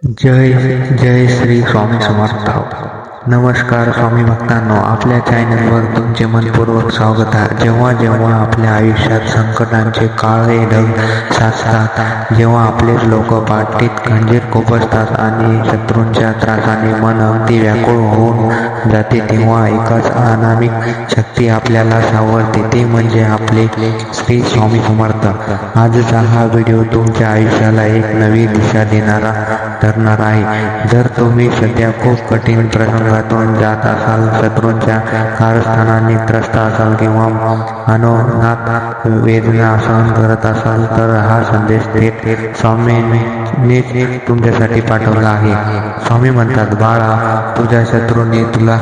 जय जय श्री स्वामी समर्थ. नमस्कार स्वामी भक्तांनो, आपल्या चॅनलवर तुमचे मनपूर्वक स्वागत आहे. जेव्हा जेव्हा आपल्या आयुष्यात संकटांचे काळे ढग साचतात, जेव्हा आपले लोक पाठीत खंजीर खुपसतात आणि शत्रूंच्या त्रासाने मन अगदी व्याकुळ होऊन जाते, तेव्हा एकच अनामिक शक्ती आपल्याला सावरते, ते म्हणजे आपले श्री स्वामी समर्थ. आजचा हा व्हिडिओ तुमच्या आयुष्याला एक नवी दिशा देणारा ठरणार आहे. जर तुम्ही सध्या खूप कठीण प्रसंगातून जात असाल, शत्रूंच्या कारस्थानाने त्रस्त असाल किंवा अनोनात वेदना सहन करत असाल, तर हा संदेश थेट स्वामींनी तुमच्यासाठी पाठवला आहे. स्वामी म्हणतात, बाळा, तुझ्या शत्रूंनी तुला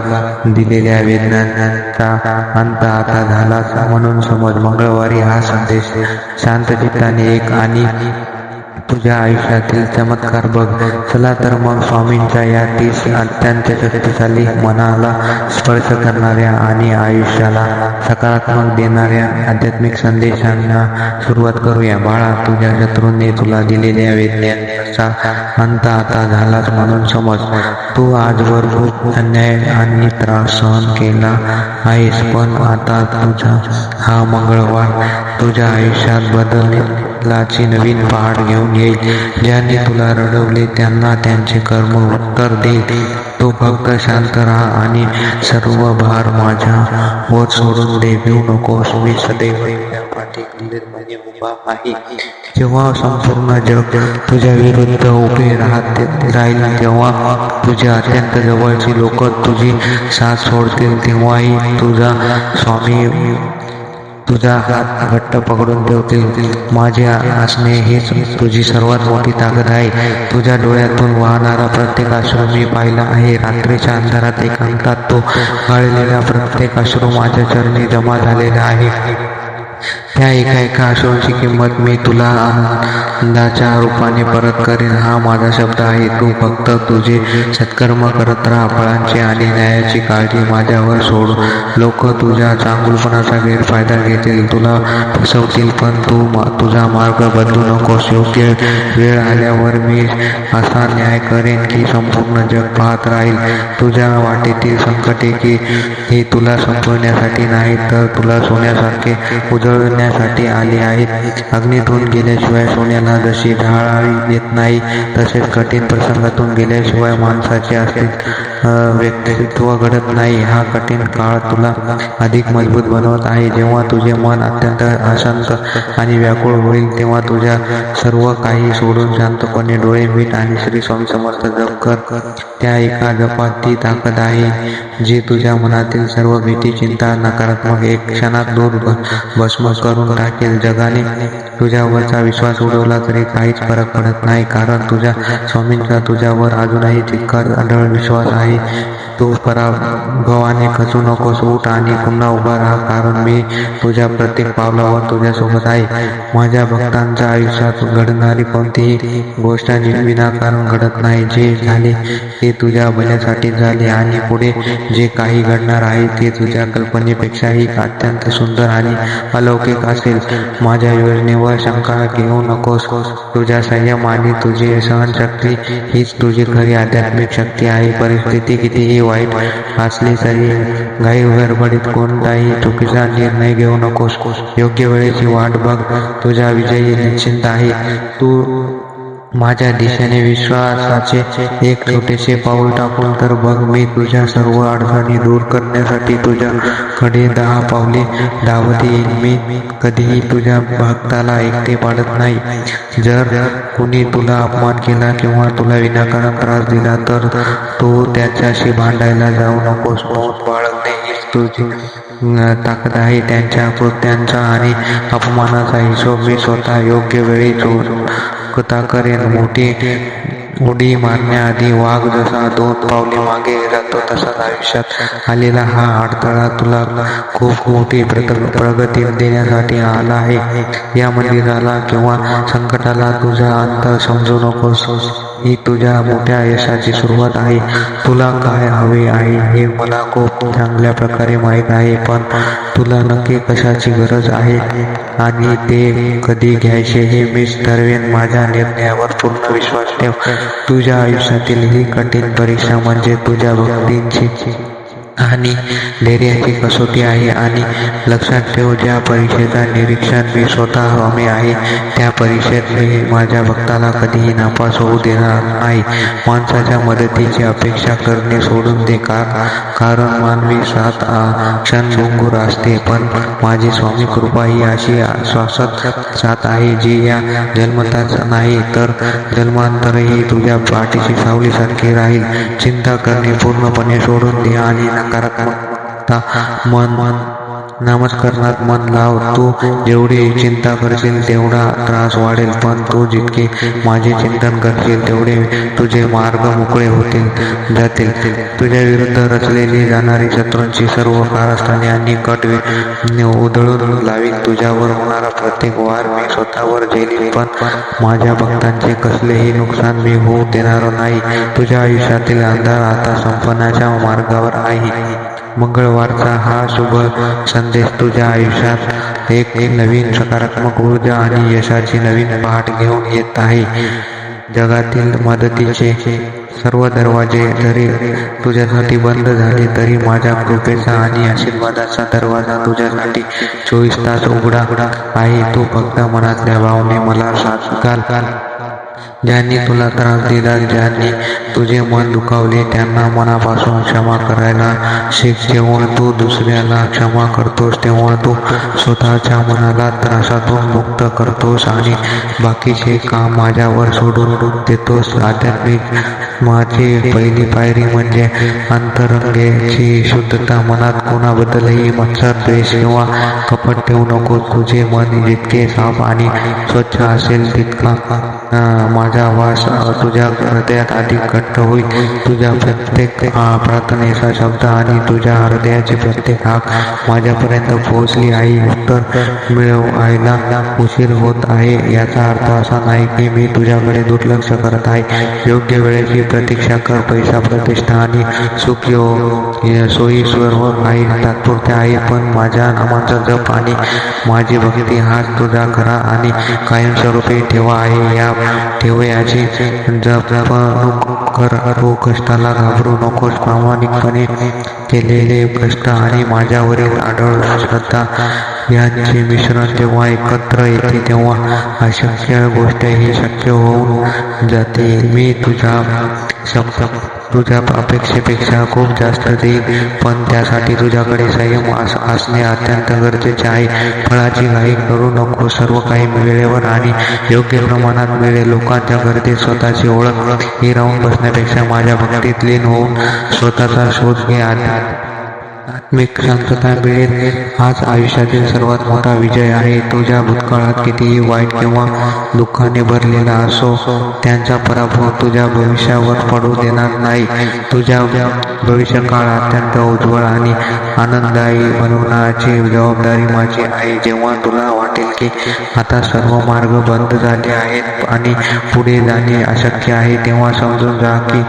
दिलेल्या वेदनांचा अंत आता झालाच म्हणून समज. मंगळवारी हा संदेश शांत चित्ताने ऐक आणि तुझ्या आयुष्यातील चमत्कार बघ. चला तर मग स्वामींच्या या 30 अत्यंत शक्तिशाली, मनाला स्पर्श करणाऱ्या आणि आयुष्याला सकारात्मक देणाऱ्या आध्यात्मिक संदेशांना सुरुवात करूया. बाळा, तुझ्या शत्रूंनी तुला दिलेल्या वेदनेचा अंत आता झालाच म्हणून समज. तू आजवर खूप अन्याय आणि त्रास सहन केला आहेस, पण आता तुझा हा मंगळवार तुझ्या आयुष्यात बदलाची नवीन पहाट घेऊन येईल. ज्यांनी तुला रडवले त्यांना त्यांचे कर्म उत्तर देईल. तू फक्त शांत राहा आणि सर्व भार माझ्यावर सोडून दे. भिवू नकोस, मी सदैव तुझ्या पाठीशी उभा आहे. जेव्हा संपूर्ण जग तुझ्या विरुद्ध उभे राहील, तेव्हा तुझे अत्यंत जवळची लोक तुझी साथ सोडतील, तेव्हाही तुझा स्वामी तुझा हात घट्ट पकडून ठेवतील. माझे असणे हीच तुझी सर्वात मोठी ताकद आहे. तुझ्या डोळ्यातून वाहणारा प्रत्येक अश्रू मी पाहिला आहे. रात्रीच्या अंधारात एकांतात तो गळलेला प्रत्येक अश्रू माझ्या चरणी जमा झालेला आहे. त्या एका अश्रूंची किंमत मी तुला आनंदाच्या रूपाने परत करेन, हा माझा शब्द आहे. तू फक्त तुझे सत्कर्म करत राहा. फळांची आणि न्यायाची काळजी माझ्यावर सोड. लोक तुझ्या चांगुलपणाचा गैरफायदा घेतील, तुला फसवतील, पण तू तुझा मार्ग बदलू नकोस. योग्य वेळ आल्यावर मी असा न्याय करेन की संपूर्ण जग पाहत राहील. तुझ्या वाटेतील संकटे की हे तुला संपवण्यासाठी नाही, तर तुला सोन्यासारखे उजळण्यासाठी आले आहेत. अग्नीतून गेल्याशिवाय सोन्याला जशी ढाळी येत नाही, तसेच कठीण प्रसंगातून गेल्याशिवाय माणसाचे व्यक्तित्व घडत नाही. हा कठीण काळ तुला अधिक मजबूत बनवत आहे. जेव्हा तुझे मन अत्यंत अशांत आणि व्याकुळ होईल, तेव्हा तुझ्या सर्व काही सोडून शांतपणे डोळे मिट आणि श्री स्वामी समर्थ जप कर. त्या एका जपात ती ताकद आहे जी तुझ्या मनातील सर्व भीती, चिंता, नकारात्मक एक क्षणात दूर भस्म करून टाकेल. जगाने तुझ्यावरचा विश्वास उडवला तरी काहीच फरक पडत नाही, कारण तुझ्या स्वामींचा तुझ्यावर अजूनही तितकाच अढळ विश्वास आहे. तू पराभवाने खचू नकोस. उठ आणि पुन्हा उभा राहा, कारण मी तुझ्या प्रत्येक पावलावर तुझ्यासोबत आहे. माझ्या भक्तांच्या आयुष्यात घडणारी कोणतीही गोष्ट विनाकारण घडत नाही. जे झाले ते तुझ्या भल्यासाठी झाले आणि पुढे जे काही घडणार आहे ते तुझ्या कल्पनेपेक्षाही अत्यंत सुंदर आणि अलौकिक असेल. माझ्या योजनेवर शंका घेऊ नकोस. तुझ्या संयम आणि तुझी सहनशक्ती हीच तुझी खरी आध्यात्मिक शक्ती आहे. परिस्थिती कितीही वाईट असली तरी घाई गडबडीत कोणताही चुकीचा निर्णय घेऊ नकोस. योग्य वेळेची वाट बघ. तुझा विजय निश्चित आहे. तू माझ्या दिशेने विश्वासाचे एक छोटेसे पाऊल टाकून तर बघ. मी तुझ्या सर्व अडचणी दूर करण्यासाठी तुझ्याकडे 10 पावले धावत येईल. मी कधीही तुझ्या भक्ताला एकटे पाडत नाही. जर कुणी तुला अपमान केला किंवा तुला विनाकारण त्रास दिला, तर तू त्याच्याशी भांडायला जाऊ नकोस. मौन बाळगणे हीच तुझी ताकद आहे. त्यांच्या कृत्यांचा आणि अपमानाचा हिशोब मी स्वतः योग्य वेळी चुकता करेन. मोठी उडी मारण्याआधी वाघ जसा 2 पावले मागे जातो, तसाच आयुष्यात आलेला हा अडथळा तुला खूप मोठी प्रगती देण्यासाठी आला आहे. या मंदिराला किंवा संकटाला तुझा अंत समजू नकोस. ही तुझ्या मोठ्या यशाची सुरुवात आहे. तुला काय हवे आहे हे मला खूप चांगल्या प्रकारे माहीत आहे, पण तुला नक्की कशाची गरज आहे आणि ते कधी घ्यायचे हे मीच ठरवेन. माझ्या निर्णयावर पूर्ण विश्वास ठेव. तुझ्या आयुष्यातील ही कठीण परीक्षा म्हणजे तुझ्या भक्तीची आणि धैर्याची कसोटी आहे. आणि लक्षात ठेव, ज्या परीक्षेचा निरीक्षण मी स्वतः आहे, त्या परीक्षेत मी माझ्या भक्ताला कधीही नापास होऊ देणार नाही. माणसाच्या मदतीची अपेक्षा करणे सोडून दे, कारण मानवी साथ क्षणभंगुर असते, पण माझी स्वामी कृपा ही अशी शाश्वत साथ आहे जी या जन्मताच नाही तर जन्मांतरही तुझ्या पाठीशी सावलीसारखी राहील. चिंता करणे पूर्णपणे सोडून दे आणि नकारात्मकता नामस्मरणात मन लाव. तू जेवढी चिंता करशील तेवढा त्रास वाढेल, पण तू जितके माझे चिंतन करशील तेवढे तुझे मार्ग मोकळे होतील जातील. तुझ्या विरुद्ध रचलेली जाणारी शत्रूंची सर्व कारस्थाने आणि कट उधळून लावीन. तुझ्यावर होणारा प्रत्येक वार मी स्वतःवर झेलीन, पण माझ्या भक्तांचे कसलेही नुकसान मी होऊ देणार नाही. तुझ्या आयुष्यातील अंधार आता संपण्याच्या मार्गावर आहे. मंगळवारचा हा शुभ संदेश तुझ्या आयुष्यात एक नवीन सकारात्मक ऊर्जा आणि यशाची नवीन पहाट घेऊन येत आहे. जगातील मदतीचे सर्व दरवाजे जरी तुझ्यासाठी बंद झाले तरी माझ्या कृपेचा आणि आशीर्वादाचा दरवाजा तुझ्यासाठी 24 तास उघडा आहे. तू फक्त मनातल्या भावने मला साथ घाल. ज्यांनी तुला त्रास दिला, ज्यांनी तुझे मन दुखावले, त्यांना मनापासून क्षमा करायला शिक. जेव्हा तू दुसऱ्याला क्षमा करतोस तेव्हा तू स्वतःच्या मनाला त्रासातून मुक्त करतोस आणि बाकीचे काम माझ्यावर सोडून देतोस. आध्यात्मिक माझी पहिली पायरी म्हणजे अंतरंगाची शुद्धता. मनात कोणाबद्दलही मत्सर, द्वेष किंवा कपट ठेवू नको. तुझे मन जितके साफ आणि स्वच्छ असेल तितका माझा वास तुझ्या हृदयात अधिक घट्ट होईल. तुझ्या प्रत्येक प्रार्थनेचा शब्द आणि तुझ्या हृदयाची प्रत्येक हाक माझ्यापर्यंत पोहोचली आहे. उत्तर मिळवायला उशीर होत आहे याचा अर्थ असा नाही की मी तुझ्याकडे दुर्लक्ष करत आहे. योग्य वेळेची प्रतीक्षा कर. पैसा, प्रतिष्ठा आणि सुख सोयी सर्व काही तात्पुरते आहे, पण माझ्या नामाचा जप आणि माझी भक्ती हाच तुझा खरा आणि कायमस्वरूपी ठेवा आहे. या ठेवयाची जपणूक कर. तू कष्टाला घाबरू नकोस. प्रामाणिकपणे केलेले कष्ट आणि माझ्यावरील अढळ श्रद्धा यांचे मिश्रण जेव्हा एकत्र येते तेव्हा अशक्य गोष्ट ही शक्य होऊन जाते. मी तुझ्या अपेक्षेपेक्षा खूप जास्त देईन, पण त्यासाठी तुझ्याकडे संयम असणे अत्यंत गरजेचे आहे. फळाची घाई करू नको. सर्व काही वेळेवर आणि योग्य प्रमाणात मिळेल. लोकांच्या गर्दीत स्वतःची ओळख हिरावून बसण्यापेक्षा माझ्या भक्तीत लीन होऊन स्वतःचा शोध घे. आत्मिक शांतता मिळेल. हाच आयुष्यातील सर्वात मोठा विजय आहे. तुझ्या भूतकाळात कितीही वाईट किंवा दुःखाने भरलेला असो, त्यांचा पराभव तुझ्या भविष्यावर पडू देणार नाही. तुझ्या भविष्यकाळ अत्यंत उज्ज्वल आणि आनंददायी बनवण्याची जबाबदारी माझी आहे. जेव्हा तुला वाटेल की आता सर्व मार्ग बंद झाले आहेत आणि पुढे जाणे अशक्य आहे, तेव्हा समजून जा की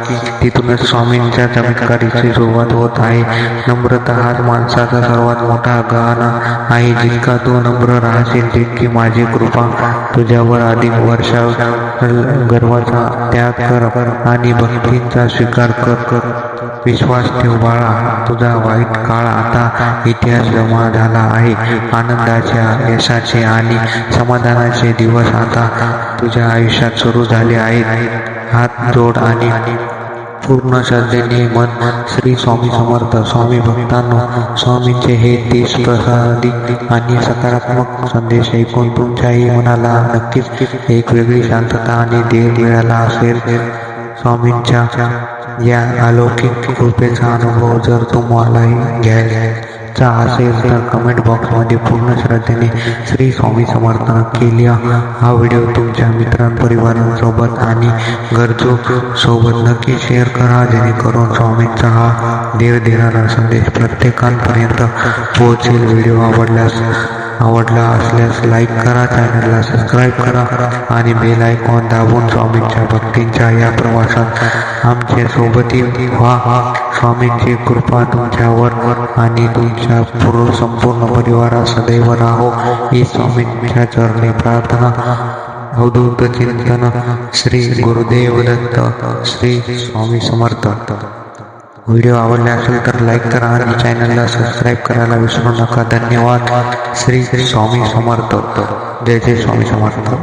तिथूनच स्वामींच्या चमत्काराची सुरुवात होत आहे. नम्रता हाच माणसाचा सर्वात मोठा गहना आहे. जितका तू नम्र राहशील तितकी माझी कृपा तुझ्यावर अधिक वर्षाव. गर्वाचा त्याग कर आणि भक्तींचा स्वीकार कर. विश्वास ठेव बाळा, तुझा वाईट काळ आता इतिहास जमा झाला आहे. आनंदाच्या, यशाचे आणि समाधानाचे दिवस आता तुझ्या आयुष्यात सुरू झाले आहेत. हात जोड आणि पूर्ण श्रद्धेने मन श्री स्वामी समर्थ. स्वामी भक्तांनो, स्वामींचे हे 30 प्रसादी आणि सकारात्मक संदेश ऐकून तुमच्याही मनाला नक्कीच एक वेगळी शांतता आणि धीर मिळाला असेल. स्वामींच्या या अलौकिक कृपेचा अनुभव जर तुम्हालाही घ्यायचा असेल तर कमेंट बॉक्समध्ये पूर्ण श्रद्धेने श्री स्वामी समर्थ नक्की लिहा. हा व्हिडिओ तुमच्या मित्रांपरिवारांसोबत आणि गरजू सोबत नक्की शेअर करा, जेणेकरून स्वामींचा हा धीर देणारा संदेश प्रत्येकापर्यंत पोहोचेल. व्हिडिओ आवडल्यास आवडला असल्यास लाईक करा, चॅनलला सबस्क्राईब करा आणि बेल आयकॉन दाबून स्वामींच्या भक्तींच्या या प्रवासात आमच्या सोबती व्हा. स्वामींची कृपा तुमच्यावर आणि तुमच्या संपूर्ण परिवारात सदैव राहो ही स्वामींच्या चरणी प्रार्थना. अवधूत चिंतन. श्री गुरुदेव दत्त. श्री स्वामी समर्थ. व्हिडिओ आवडला असेल तर लाईक करा आणि चॅनलला सबस्क्राईब करायला विसरू नका. धन्यवाद. श्री स्वामी समर्थ. जय जय स्वामी समर्थ.